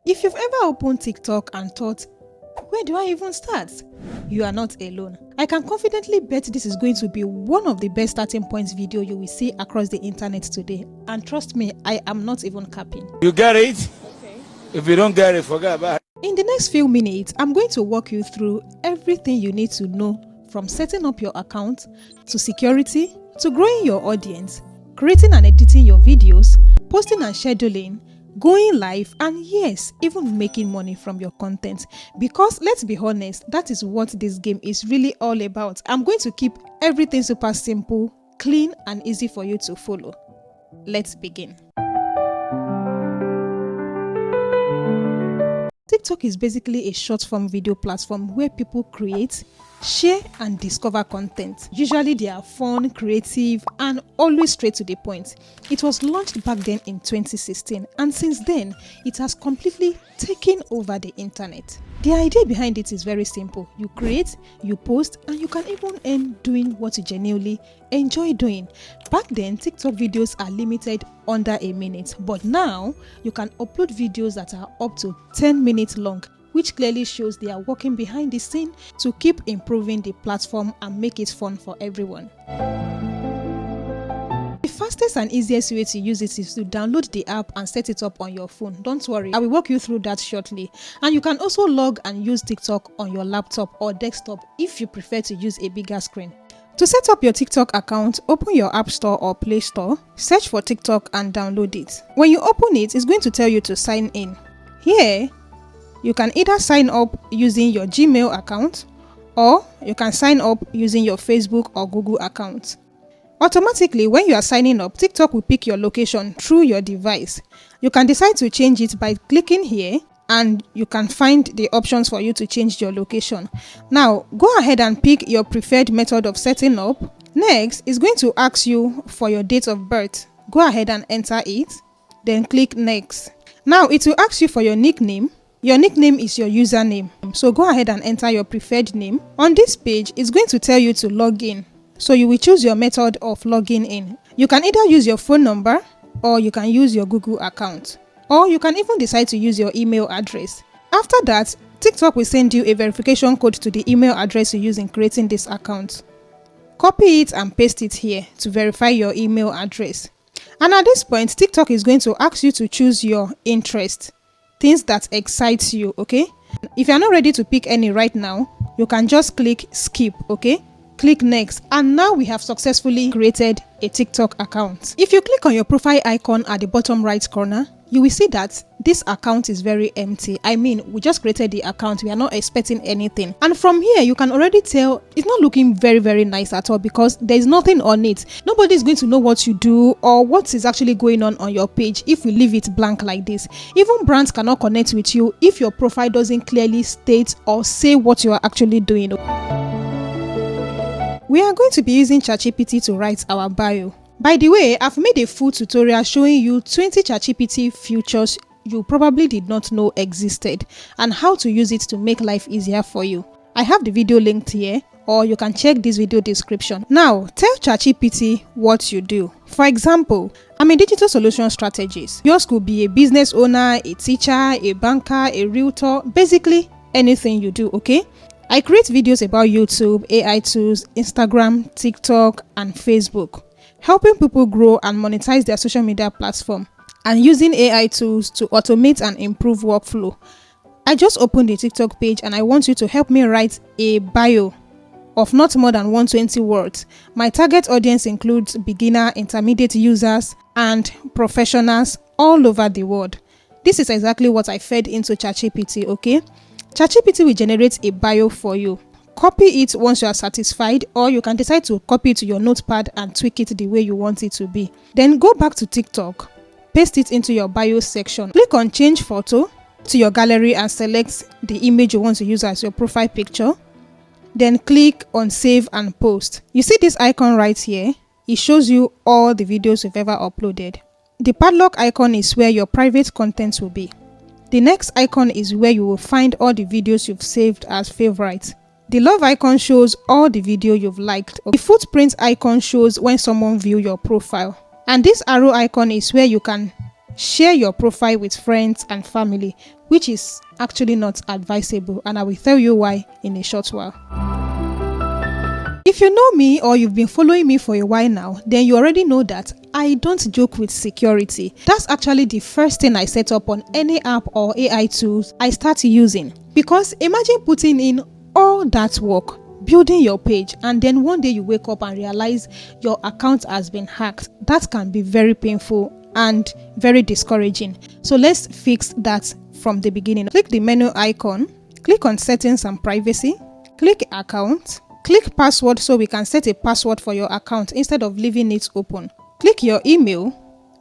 If you've ever opened TikTok and thought, where do I even start? You are not alone. I can confidently bet this is going to be one of the best starting points video you will see across the internet today. And trust me, I am not even capping. You get it? Okay. If you don't get it, forget about it. In the next few minutes, I'm going to walk you through everything you need to know, from setting up your account, to security, to growing your audience, creating and editing your videos, posting and scheduling, going live, and yes, even making money from your content. Because let's be honest, that is what this game is really all about. I'm going to keep everything super simple, clean, and easy for you to follow. Let's begin. TikTok is basically a short-form video platform where people create, share, and discover content. Usually they are fun, creative, and always straight to the point. It was launched back then in 2016, and since then, it has completely taken over the internet. The idea behind it is very simple. You create, you post, and you can even earn doing what you genuinely enjoy doing. Back then, TikTok videos are limited under a minute, but now you can upload videos that are up to 10 minutes long, which clearly shows they are working behind the scene to keep improving the platform and make it fun for everyone. The fastest and easiest way to use it is to download the app and set it up on your phone. Don't worry, I will walk you through that shortly. And you can also log and use TikTok on your laptop or desktop if you prefer to use a bigger screen. To set up your TikTok account, open your App Store or Play Store, search for TikTok and download it. When you open it, it's going to tell you to sign in. Here, you can either sign up using your Gmail account, or you can sign up using your Facebook or Google account. Automatically, when you are signing up, TikTok will pick your location through your device. You can decide to change it by clicking here, and you can find the options for you to change your location. Now, go ahead and pick your preferred method of setting up. Next, it's going to ask you for your date of birth. Go ahead and enter it, then click next. Now, it will ask you for your nickname. Your nickname is your username, so go ahead and enter your preferred name. On this page, it's going to tell you to log in, so you will choose your method of logging in. You can either use your phone number, or you can use your Google account, or you can even decide to use your email address. After that, TikTok will send you a verification code to the email address you use in creating this account. Copy it and paste it here to verify your email address. And at this point, TikTok is going to ask you to choose your interest, things that excite you, okay? If you're not ready to pick any right now, you can just click skip, okay? Click next, and now we have successfully created a TikTok account. If you click on your profile icon at the bottom right corner, you will see that this account is very empty. I mean, we just created the account, we are not expecting anything. And from here, you can already tell it's not looking very nice at all, because there's nothing on it. Nobody is going to know what you do or what is actually going on your page if we leave it blank like this. Even brands cannot connect with you if your profile doesn't clearly state or say what you are actually doing. We are going to be using ChatGpt to write our bio. By the way, I've made a full tutorial showing you 20 ChatGpt features you probably did not know existed and how to use it to make life easier for you. I have the video linked here, or you can check this video description. Now, tell ChatGpt what you do. For example, I'm a digital solution strategist. Yours could be a business owner, a teacher, a banker, a realtor, basically anything you do, okay? I create videos about YouTube, AI tools, Instagram, TikTok, and Facebook, helping people grow and monetize their social media platform, and using AI tools to automate and improve workflow. I just opened the TikTok page and I want you to help me write a bio of not more than 120 words. My target audience includes beginner, intermediate users, and professionals all over the world. This is exactly what I fed into ChatGpt, okay? ChatGpt will generate a bio for you. Copy it once you are satisfied, or you can decide to copy it to your notepad and tweak it the way you want it to be. Then go back to TikTok, paste it into your bio section. Click on change photo to your gallery and select the image you want to use as your profile picture. Then click on save and post. You see this icon right here? It shows you all the videos you've ever uploaded. The padlock icon is where your private content will be. The next icon is where you will find all the videos you've saved as favorites. The love icon shows all the video you've liked. The footprint icon shows when someone views your profile. And this arrow icon is where you can share your profile with friends and family, which is actually not advisable, and I will tell you why in a short while. If you know me or you've been following me for a while now, then you already know that I don't joke with security. That's actually the first thing I set up on any app or AI tools I start using. Because imagine putting in all that work, building your page, and then one day you wake up and realize your account has been hacked. That can be very painful and very discouraging. So let's fix that from the beginning. Click the menu icon, click on settings and privacy, click account, click password so we can set a password for your account instead of leaving it open. Click your email,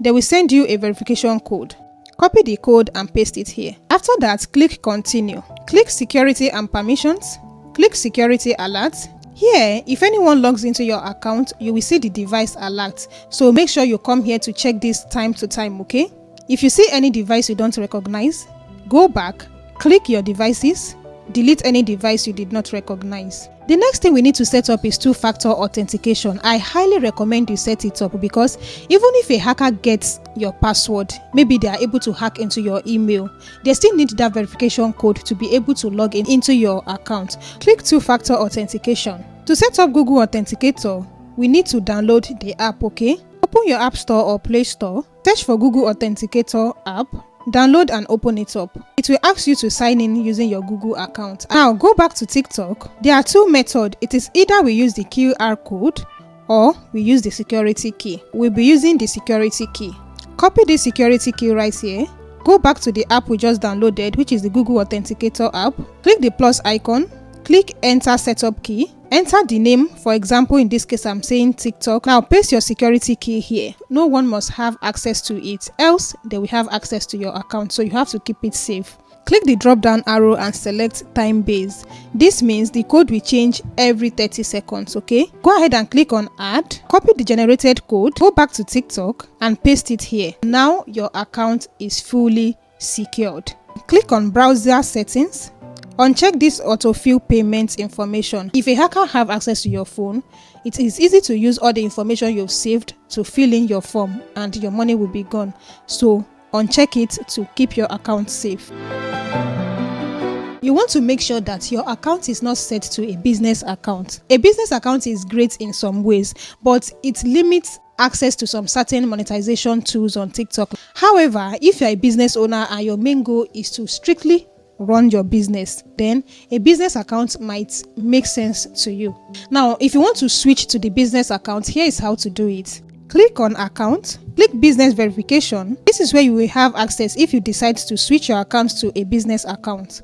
they will send you a verification code. Copy the code and paste it here. After that, click continue. Click security and permissions, click security alert. Here, if anyone logs into your account, you will see the device alert. So make sure you come here to check this time to time, okay? If you see any device you don't recognize, go back, click your devices, delete any device you did not recognize. The next thing we need to set up is two-factor authentication. I highly recommend you set it up because even if a hacker gets your password, maybe they are able to hack into your email, they still need that verification code to be able to log in into your account. Click two-factor authentication. To set up Google Authenticator, we need to download the app, okay? Open your App Store or Play Store, search for Google Authenticator app, download and open it up. It will ask you to sign in using your Google account. Now go back to TikTok. There are two methods. It is either we use the QR code or we use the security key. We'll be using the security key. Copy the security key right here. Go back to the app we just downloaded, which is the Google Authenticator app. Click the plus icon. Click enter setup key. Enter the name. For example, in this case, I'm saying TikTok. Now paste your security key here. No one must have access to it, else they will have access to your account. So you have to keep it safe. Click the drop down arrow and select time base. This means the code will change every 30 seconds, okay? Go ahead and click on add. Copy the generated code. Go back to TikTok and paste it here. Now your account is fully secured. Click on browser settings. Uncheck this autofill payments information. If a hacker have access to your phone, it is easy to use all the information you've saved to fill in your form and your money will be gone. So uncheck it to keep your account safe. You want to make sure that your account is not set to a business account. A business account is great in some ways, but it limits access to some certain monetization tools on TikTok. However, if you're a business owner and your main goal is to strictly run your business, then a business account might make sense to you. Now, if you want to switch to the business account, here is how to do it. Click on account, click business verification. This is where you will have access if you decide to switch your account to a business account.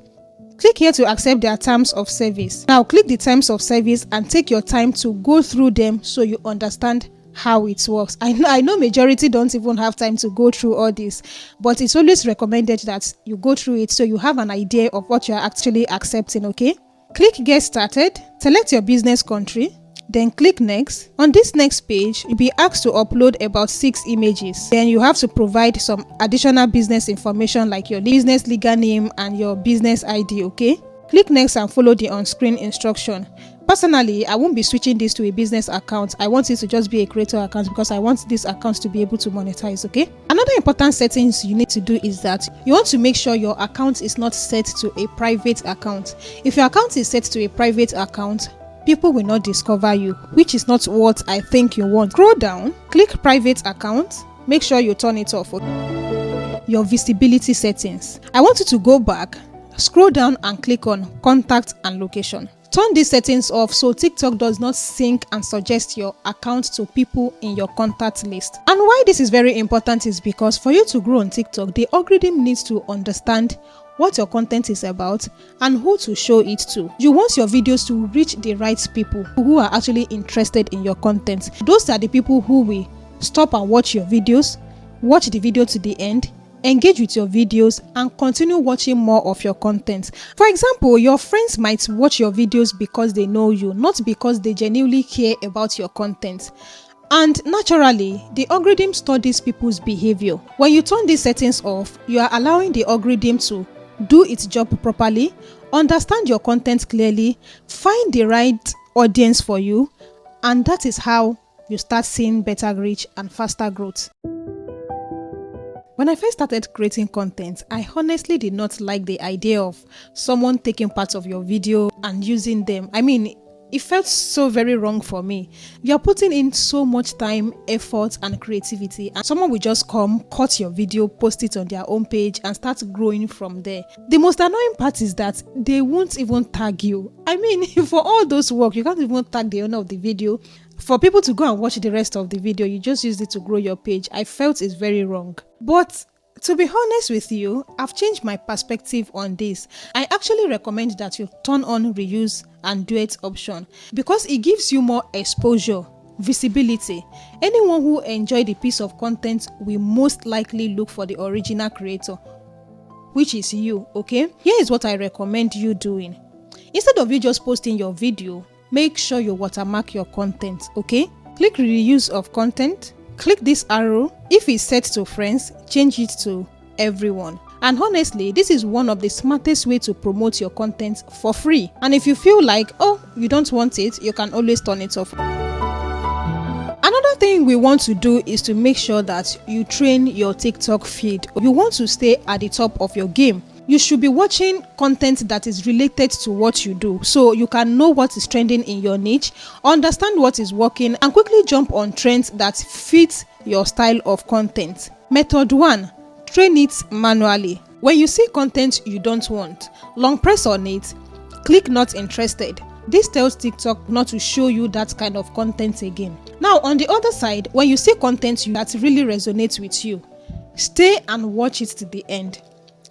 Click here to accept their terms of service. Now click the terms of service and take your time to go through them so you understand how it works. I know majority don't even have time to go through all this, but it's always recommended that you go through it so you have an idea of what you're actually accepting, okay? Click get started, select your business country, then click next. On this next page, you'll be asked to upload about 6 images. Then you have to provide some additional business information like your business legal name and your business ID, okay? Click next and follow the on-screen instruction. Personally, I won't be switching this to a business account. I want it to just be a creator account because I want this account to be able to monetize, okay? Another important settings you need to do is that you want to make sure your account is not set to a private account. If your account is set to a private account, people will not discover you, which is not what I think you want. Scroll down, click private account, make sure you turn it off. Your visibility settings. I want you to go back, scroll down and click on contact and location. Turn these settings off so TikTok does not sync and suggest your account to people in your contact list. And why this is very important is because for you to grow on TikTok, the algorithm needs to understand what your content is about and who to show it to. You want your videos to reach the right people who are actually interested in your content. Those are the people who will stop and watch your videos, watch the video to the end, engage with your videos and continue watching more of your content. For example, your friends might watch your videos because they know you, not because they genuinely care about your content. And naturally, the algorithm studies people's behavior. When you turn these settings off, you are allowing the algorithm to do its job properly, understand your content clearly, find the right audience for you, and that is how you start seeing better reach and faster growth. When I first started creating content, I honestly did not like the idea of someone taking parts of your video and using them. I mean, it felt so very wrong for me. You're putting in so much time, effort, and creativity, and someone will just come, cut your video, post it on their own page, and start growing from there. The most annoying part is that they won't even tag you. I mean, for all those work, you can't even tag the owner of the video. For people to go and watch the rest of the video, you just used it to grow your page. I felt it's very wrong. But to be honest with you, I've changed my perspective on this. I actually recommend that you turn on reuse and duet option because it gives you more exposure, visibility. Anyone who enjoyed a piece of content will most likely look for the original creator, which is you, okay? Here is what I recommend you doing. Instead of you just posting your video, make sure you watermark your content, okay? Click reuse of content. Click this arrow. If it's set to friends, change it to everyone. And honestly, this is one of the smartest way to promote your content for free. And if you feel like, oh, you don't want it, you can always turn it off. Another thing we want to do is to make sure that you train your TikTok feed. You want to stay at the top of your game. You should be watching content that is related to what you do so you can know what is trending in your niche, understand what is working, and quickly jump on trends that fit your style of content. Method 1. Train it manually. When you see content you don't want, long press on it, click not interested. This tells TikTok not to show you that kind of content again. Now on the other side, when you see content that really resonates with you, stay and watch it to the end.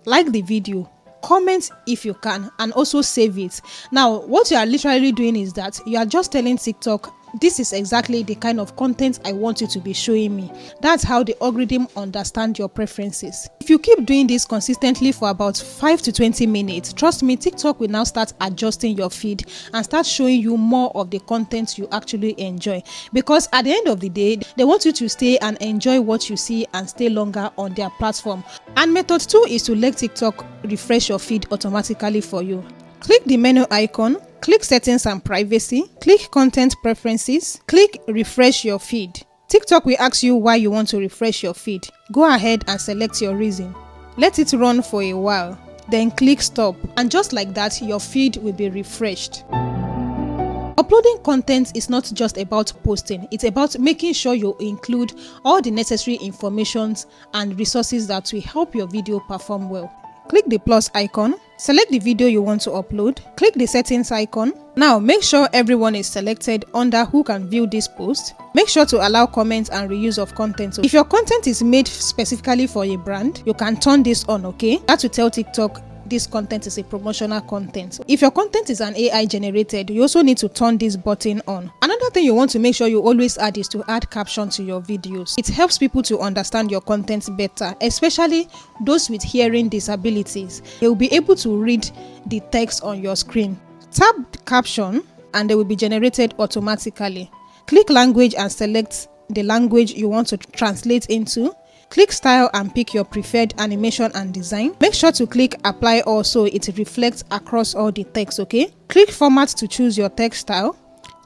Like the video, comment if you can, and also save it. Now, what you are literally doing is that you are just telling TikTok, this is exactly the kind of content I want you to be showing me. That's how the algorithm understands your preferences. If you keep doing this consistently for about 5 to 20 minutes, trust me, TikTok will now start adjusting your feed and start showing you more of the content you actually enjoy. Because at the end of the day, they want you to stay and enjoy what you see and stay longer on their platform. And method 2 is to let TikTok refresh your feed automatically for you. Click the menu icon, click settings and privacy, click content preferences, click refresh your feed. TikTok will ask you why you want to refresh your feed. Go ahead and select your reason. Let it run for a while, then click stop, and just like that your feed will be refreshed. Uploading content is not just about posting, it's about making sure you include all the necessary information and resources that will help your video perform well. Click the plus icon, select the video you want to upload, click the settings icon. Now make sure everyone is selected under who can view this post. Make sure to allow comments and reuse of content. If your content is made specifically for a brand, you can turn this on, okay? That will tell TikTok this content is a promotional content. If your content is an AI generated, you also need to turn this button on. Another thing you want to make sure you always add is to add caption to your videos. It helps people to understand your content better, especially those with hearing disabilities. They will be able to read the text on your screen. Tap caption and they will be generated automatically. Click language and select the language you want to translate into. Click style and pick your preferred animation and design. Make sure to click apply all so it reflects across all the text, okay? Click format to choose your text style.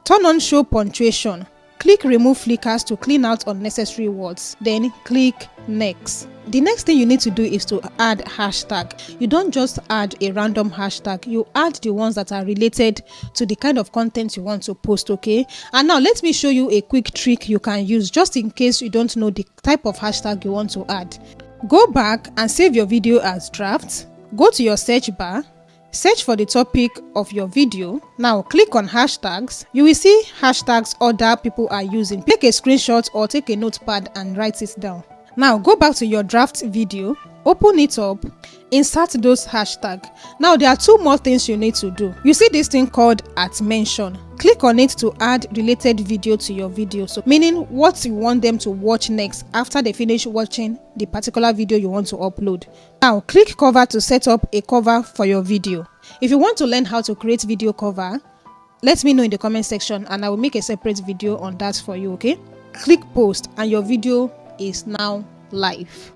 Turn on show punctuation. Click remove flickers to clean out unnecessary words. Then click next. The next thing you need to do is to add hashtag. You don't just add a random hashtag, you add the ones that are related to the kind of content you want to post, okay? And now let me show you a quick trick you can use just in case you don't know the type of hashtag you want to add. Go back and save your video as draft. Go to your search bar. Search for the topic of your video. Now click on hashtags. You will see hashtags other people are using. Take a screenshot or take a notepad and write it down. Now go back to your draft video, open it up, insert those hashtags. Now there are two more things you need to do. You see this thing called @mention. Click on it to add related video to your video. So meaning what you want them to watch next after they finish watching the particular video you want to upload. Now click cover to set up a cover for your video. If you want to learn how to create video cover, let me know in the comment section and I will make a separate video on that for you, okay? Click post and your video is now live.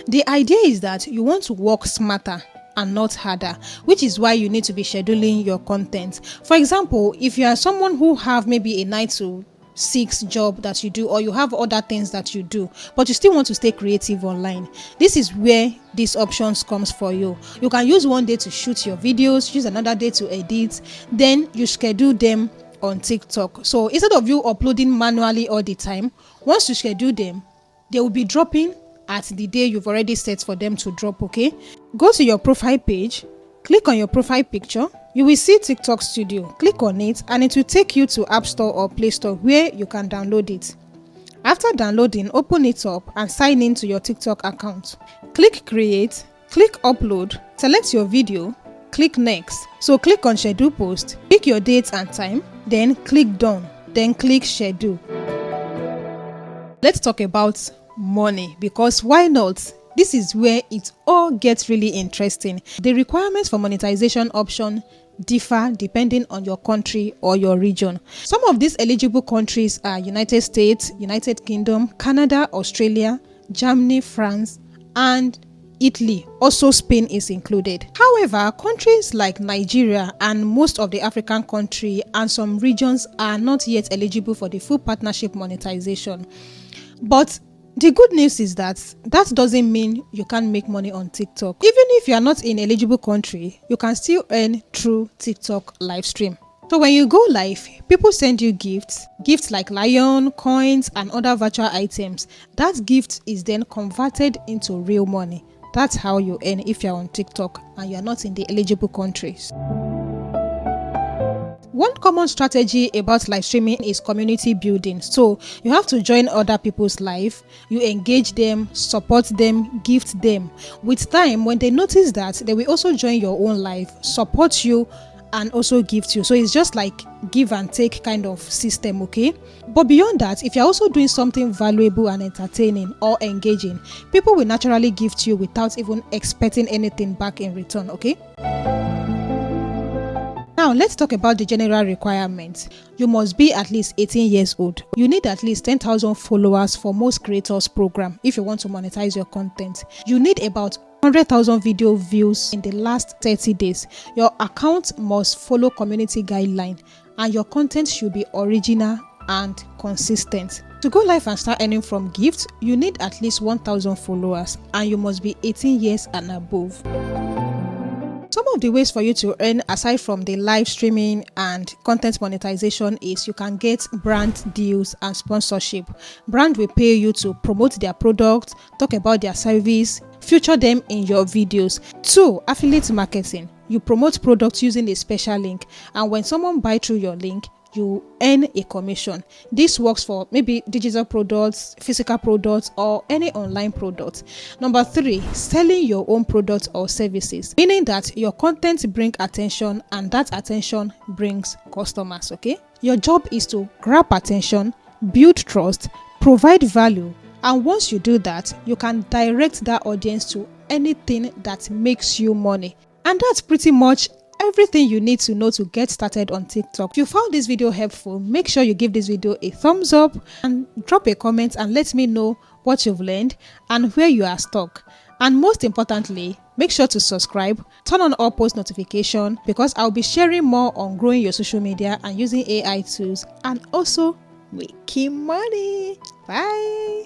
The idea is that you want to work smarter and not harder, which is why you need to be scheduling your content. For example, if you are someone who have maybe a 9 to 6 job that you do, or you have other things that you do, but you still want to stay creative online. This is where these options comes for you. You can use one day to shoot your videos, use another day to edit, then you schedule them on TikTok. So instead of you uploading manually all the time, once you schedule them, they will be dropping at the day you've already set for them to drop. Okay, go to your profile page, click on your profile picture. You will see TikTok Studio. Click on it and it will take you to App Store or Play Store where you can download it. After downloading, open it up and sign in to your TikTok account. Click Create, click Upload, select your video, click Next. So click on Schedule Post, pick your date and time, then click Done, then click Schedule. Let's talk about money, because why not? This is where it all gets really interesting. The requirements for monetization option differ depending on your country or your region. Some of these eligible countries are United States, United Kingdom, Canada, Australia, Germany, France, and Italy. Also Spain is included. However, countries like Nigeria and most of the African country and some regions are not yet eligible for the full partnership monetization. But the good news is that doesn't mean you can't make money on TikTok. Even if you are not in eligible country, you can still earn through TikTok live stream. So when you go live, people send you gifts like lion, coins, and other virtual items. That gift is then converted into real money. That's how you earn if you're on TikTok and you're not in the eligible countries. One common strategy about live streaming is community building. So you have to join other people's live, you engage them, support them, gift them. With time, when they notice that, they will also join your own live, support you, and also gift you. So it's just like give and take kind of system, okay? But beyond that, if you're also doing something valuable and entertaining or engaging, people will naturally gift you without even expecting anything back in return, okay? Now, let's talk about the general requirements. You must be at least 18 years old. You need at least 10,000 followers for most creators program if you want to monetize your content. You need about 100,000 video views in the last 30 days. Your account must follow community guideline and your content should be original and consistent. To go live and start earning from gifts, you need at least 1,000 followers and you must be 18 years and above. Some of the ways for you to earn aside from the live streaming and content monetization is you can get brand deals and sponsorship. Brand will pay you to promote their product, talk about their service, feature them in your videos. 2, affiliate marketing. You promote products using a special link, and when someone buys through your link, you earn a commission. This works for maybe digital products, physical products, or any online product. Number 3, selling your own products or services, meaning that your content brings attention and that attention brings customers, okay? Your job is to grab attention, build trust, provide value, and once you do that, you can direct that audience to anything that makes you money. And that's pretty much everything you need to know to get started on TikTok. If you found this video helpful, make sure you give this video a thumbs up and drop a comment and let me know what you've learned and where you are stuck. And most importantly, make sure to subscribe, turn on all post notification, because I'll be sharing more on growing your social media and using AI tools and also making money. Bye.